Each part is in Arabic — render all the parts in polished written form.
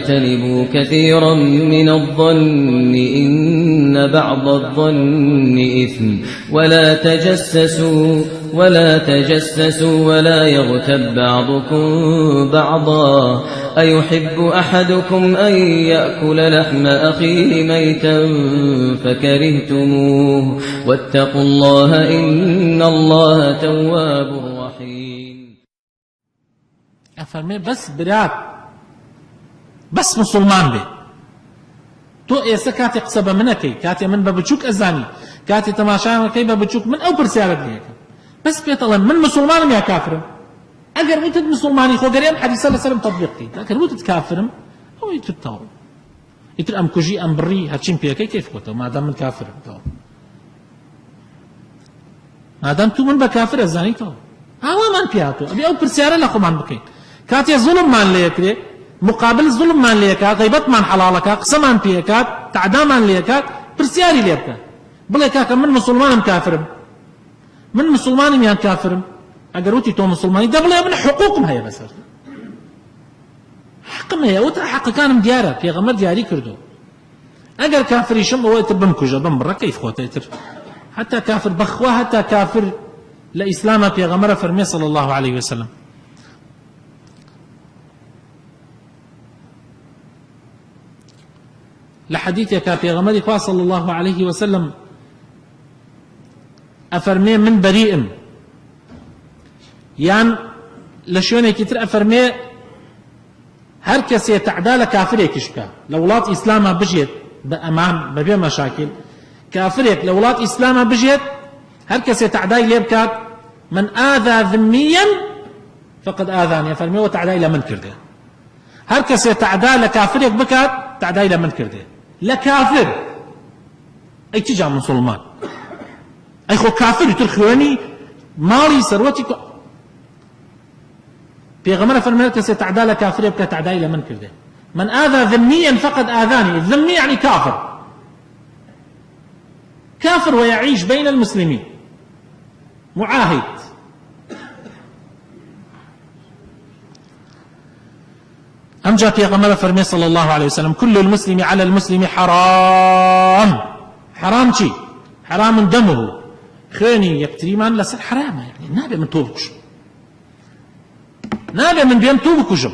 واجتنبوا كثيرا من الظن إن بعض الظن إثم ولا تجسسوا ولا يغتب بعضكم بعضا أيحب أحدكم أن يأكل لحم أخيه ميتا فكرهتموه واتقوا الله إن الله تواب رحيم. أفرمي بس برات بس مسلمان بي تو إيسا كاتي قصبة منكي كاتي من ببچوك أزاني كاتي تماشا كي ببچوك من أو برسيارة ليك بس بيت الله من مسلمان يا كافر اگر وتد مسلماني خو غريم حديث صلى الله عليه وسلم تطبيقتي لكن وتد كافرم او يتتاو يتر ام كوجي ام بري هاتشين بيكي كيف كنت ما دام من كافر ما دام تو من بكافر الزاني تو هو من بياتو ابي او برسياره لا خمان بكي كاتي ظلم مان ليكري مقابل ظلم مان ليكا غيبت مان حلالك قسمان بيكات تعدام مان ليكات برسياري ليكا بلا كاكا من مسلمان كافر من مسلمان يا كافر اگر وتي تو مسلماني دبل من حقوقهم هي بس حقهم هي وتر حق كان مدياره في غمر دياري كردو اگر كافر يشم هو تبم كوجا بم برا كيف خوتيتر حتى كافر بخوا حتى كافر لاسلام في غمر فرمي صلى الله عليه وسلم لحديثك في غمر صلى الله عليه وسلم افرمي من بريء يان لشونك تر افرمي هر كس يتعدى لكافرك يشكا لولات اسلامها بجيت بامان ببيع مشاكل كافرك لولات اسلامها بجيت هر كس يتعدى ليبكات من اذى ذميا فقد اذاني افرمي وتعدى الى من كرده هر كس يتعدى لكافرك بكات تعدى الى من كرده لكافر اي تجا مسلمان اي خو كافر ترخواني مالي ثروتي في غمرة فرمانك سيتعدى لكافر يبقى تعدى إلى من كرده من آذى ذميا فقد آذاني الذمي يعني كافر كافر ويعيش بين المسلمين معاهد أمجى في غمرة فرمي صلى الله عليه وسلم كل المسلم على المسلم حرام حرام شي حرام دمه خيني يكتريمان لسر حرام يعني نابع من طولكش نابع من بيم تو بكوجم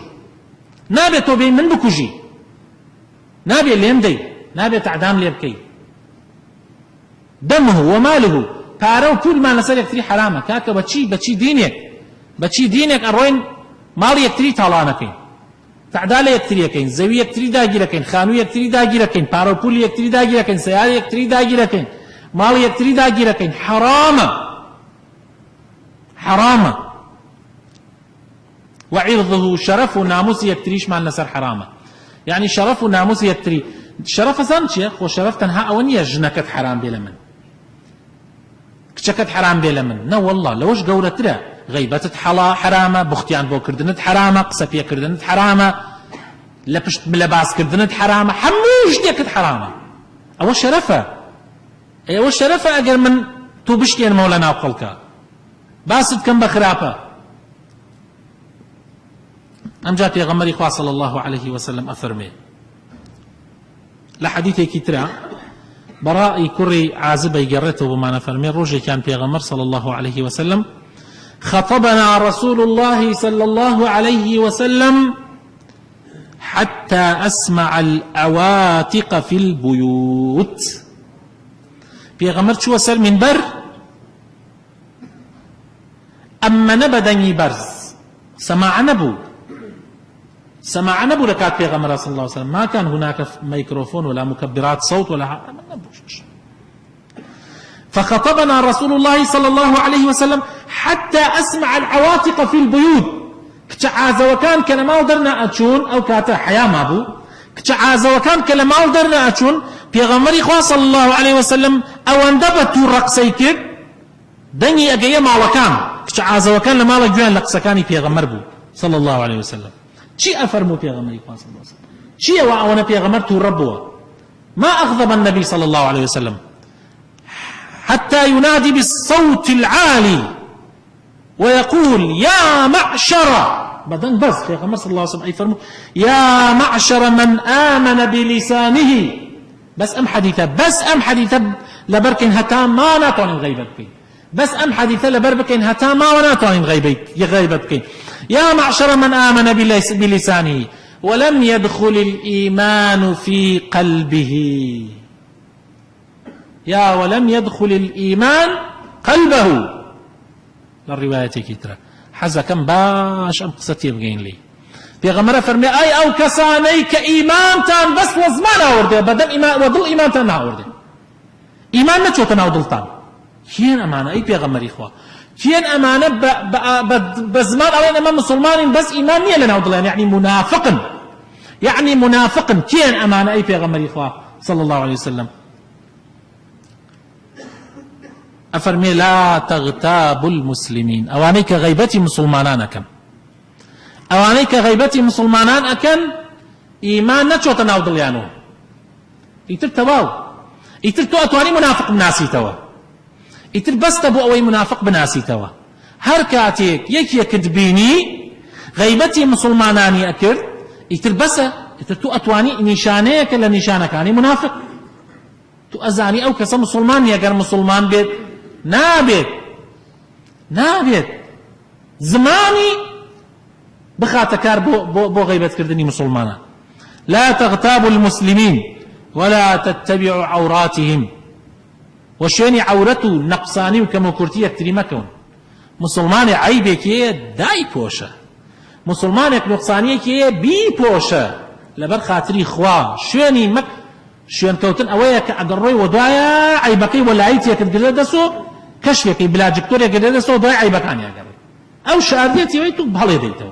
نابع تو بيم من بكوجي نابع اللي يمدي نابع تعدام لي بكي دمه وماله بارو كل ما نسال يكتري حرامه كاكا بتشي دينك اروين مال يكتري طالانكين تعدال يكتري كين زوي يكتري داجي لكين خانو يكتري داجي لكين بارو كل يكتري داجي لكين سيار يكتري داجي لكين مال يكتري داجي لكين حرامه وعرضه شرف وناموس يكتريش مع النسر حرامه يعني شرف وناموس يكتري شرف زانشيخ وشرف تنها اونيه جنكت حرام بلا من كشكت حرام بلا من نا والله لوش قورت له غيبة حلا حرامه بختيان بو كردنت حرامه قسفيه كردنت حرامه لبشت بلباس كردنت حرامه حموش ديكت حرامه او شرفه اجر من تو بشتين مولانا وقلك باسد كم بخرافه ام جاء پیغمبر خدا صلى الله عليه وسلم افرمي لحديث كترا براء كري عازب يقرته بما نفرمي روجي كان پیغمبر صلى الله عليه وسلم خطبنا رسول الله صلى الله عليه وسلم حتى أسمع الأواتق في البيوت پیغمبر شو سر من بر أما نبدني برز سماع نبو لكات پیغمبر صلى الله عليه وسلم ما كان هناك ميكروفون ولا مكبرات صوت ولا نبوش فخطبنا رسول الله صلى الله عليه وسلم حتى أسمع العواتق في البيوت كتعاز وكان كلما ودرنا أتشون أو كاتا حياة مابو كتعاز وكان كلما ودرنا أتشون پیغمبر خدا صلى الله عليه وسلم أو اندبتو رقصيك دني أجي مالكان كتعاز وكان لما لجوان لقسكاني پیغمبر بو صلى الله عليه وسلم شي أفرمو پیغمبر خدا صلى الله عليه وسلم شي وأنا پیغمبر تو ربوا ما أغضب النبي صلى الله عليه وسلم حتى ينادي بالصوت العالي ويقول يا معشر بدن بس في غمر صلى الله عليه وسلم أي فرمو يا معشر من آمن بلسانه بس أم حديثة لبركن هتا ما ناتوان غيبتك بس أم حديثة لبركن هتا ما وناتوان غيبتك يا معشر من آمن بلسانه ولم يدخل الإيمان في قلبه ولم يدخل الإيمان قلبه للرواية كترة حزا كم باش أم قصتي بغين لي بيغمرة فرمي أي أو كساني كإيمان تان بس وزمان أورده بدل إيمان وضل إيمان تان أورده إيمان نتشو تان أودل تان كين أمانة أي بيغمري إخوة كين أمانة بزمان أولين أمام مسلمان بس إيمان نيا لنا أودل يعني منافقا كين أمانة أي بيغمري إخوة صلى الله عليه وسلم أفرمي لا تغتاب المسلمين أوانيك غيبتي مسلمانان أكن أوانيك غيبتي مسلمانان أكن إيمان نتشو تناو دليانو إتر تواو إتر تو أتواني منافق بناسي توا إتر بس تبو أوي منافق بناسي توا هركاتيك يكي كدبيني غيبتي مسلماناني أكر إتر بس إتر تو أتواني نشانيك لنشانك يعني منافق تو أزاني أو كسا مسلمان يقر مسلمان بيت نابێت زمانی بخاتە کار بۆ غیبەتکردنی مسلمانان لا تغتابوا المسلمين ولا تتبعوا عوراتهم وشوێنی عورەت و نەقسانی و کەموکورتی یەکتری مەکەون مسلمانێ عەیبێکی دای پۆشە مسلمانێک نوقسانیەکی بیپۆشە لەبەر خاتری خوا شوێن کەوتن ئەوەیە کە ئەگەڕۆی و دوایە عەیبەکەی وەلایەتی یەکت گرێ دەسۆ كشفك بلا جكتور يقدر يسوي ضيع بكان يا قبل أو شهادتي ويتوب بحالي ديته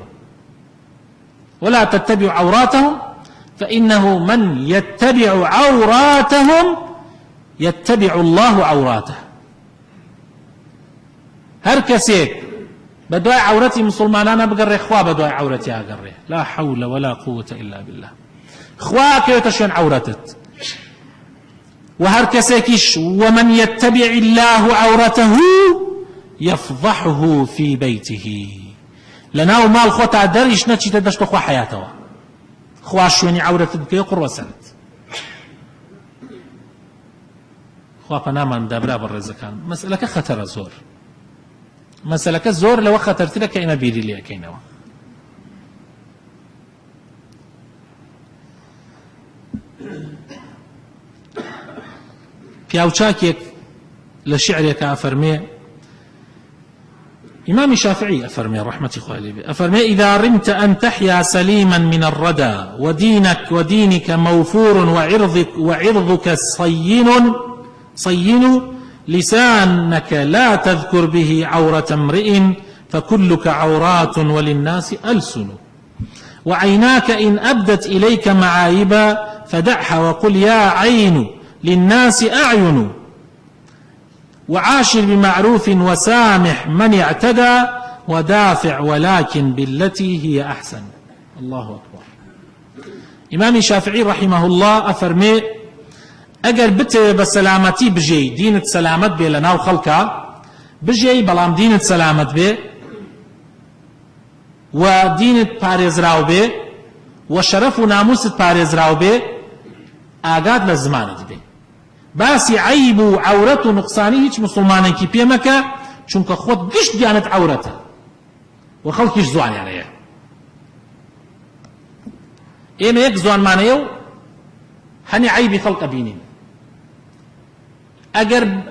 ولا تتبع عوراتهم فإنه من يتبع عوراتهم يتبع الله عوراته هر كسيك بدواء عورتي مسلمان أنا بقرر إخوة بدواء عورتي أقرر لا حول ولا قوة إلا بالله إخوة كيف تشين عورتت وهر كسيكش ومن يتبع الله عورته يفضحه في بيته لناو مال خوتا دريش نتشي تدشت خوا حياته خوا شويني عورتت كي قروة سنت خوا فنامان دابرا بالرزقان مسألة خطر زور مسألة زور لو خطرت لك إما بيري لي كينوا پیاوچاکێک لە شعرێکە ئەفەرمێ إمام الشافعي أفرمي رحمة الله أفرمي إذا رمت أن تحيا سليما من الردى ودينك موفور وعرضك صين لسانك لا تذكر به عورة امرئ فكلك عورات وللناس ألسن وعيناك إن أبدت إليك معايبا فدعها وقل يا عين للناس أعين وعاشر بمعروف وسامح من اعتدى ودافع ولكن بالتي هي أحسن. الله أكبر. إمام الشافعي رحمه الله أفرمي أجر بت بسلامتي بجي دينة سلامت بي لنا وخلقها بجي بلام دينة سلامت بي ودينة باريز راو بي وشرف وناموسة باريز راو بي آقاد لزمانت بي باسي عيب وعورت ونقصاني هيش مسلمانين كي بيمكا چونك خود قشت ديانت عورته وخلقش زوان يعني إما يك زوان مانيو هني عيبي خلق بينين أجر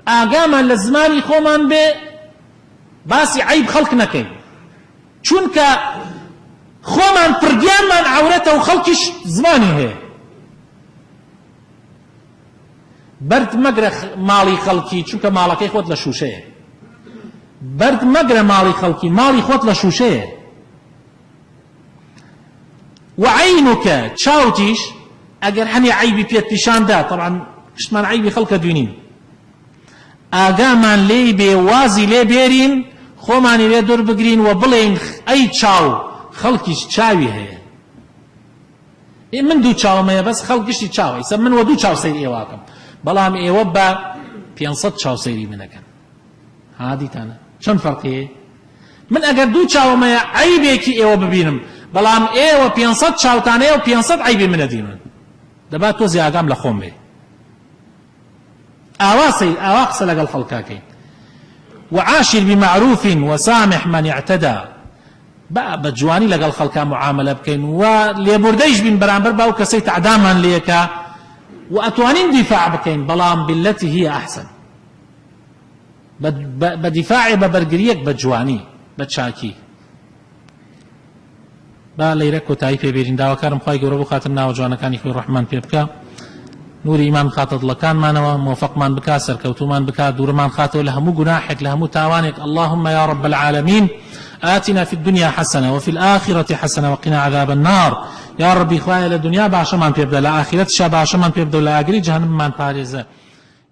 آقاما لزماني خومان بي باسي عيب خلق نكين چونك خومان پرديان من عورته وخلقش زماني هي برد مقرى مالي خلقي چونك مالكي خود لشوشه برد مقرى مالي خلقي مالي خود لشوشه وعينك تشاوتيش اگر هني عيبي بيت بشان دا طبعا اشتمان عيبي خلق دوينين آقامان لي بي وازي لي بيرين خوماني لي دور بقرين وبلين اي تشاو خلقش تشاوي هي من دو تشاو ما بس خلقش تشاو يسمن ودو تشاو سيري ايواكم بلام ايوبا 500 تشاو سيري منكن هادي تانا شن فرقه من ئەگەر دوو چاومەیە عیبێکی ئێوە ببینم بەڵام ئێوە 500 چاوتانەیە و 500 عیبی منە دینن دەبات تۆ زیاگام لە خۆم بێ ئاوا قسە لەگەڵ خەڵکاکەین وعاشر بمعروف وسامح من اعتدى بە جوانی لەگەڵ خەڵکا معاملە بکەین و لێبوردەیش بین بەرامبەر باو کەسەی تعدامان لێکە و ئەتوانین دیفاع بکەین بەڵام بالتي هي أحسن بدفاع ببرگریەک بە جوانی بە چاکی با لەیرە کۆتایی پێبێرین داواکارم خوای گەورە بۆ خاتر ناوە جوانەکانی خۆی ڕەحمان پێ بکە نوری ئیمان خاتە دڵەکانمانەوە موفقمان بکا سەرکەوتومان بکا دوورمان خاتەوە لە هەموو گوناحێک لە هەموو تاوانێک اللهم يا رب العالمين آتنا في الدنيا حسنة وفي الآخرة حسنة وقنا عذاب النار يا ربي خوايا للدنيا باشمان بيبدأ لآخرة شا باشمان بيبدأ لآخرة جهنم من بارزة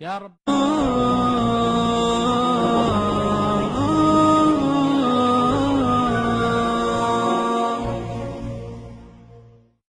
يا رب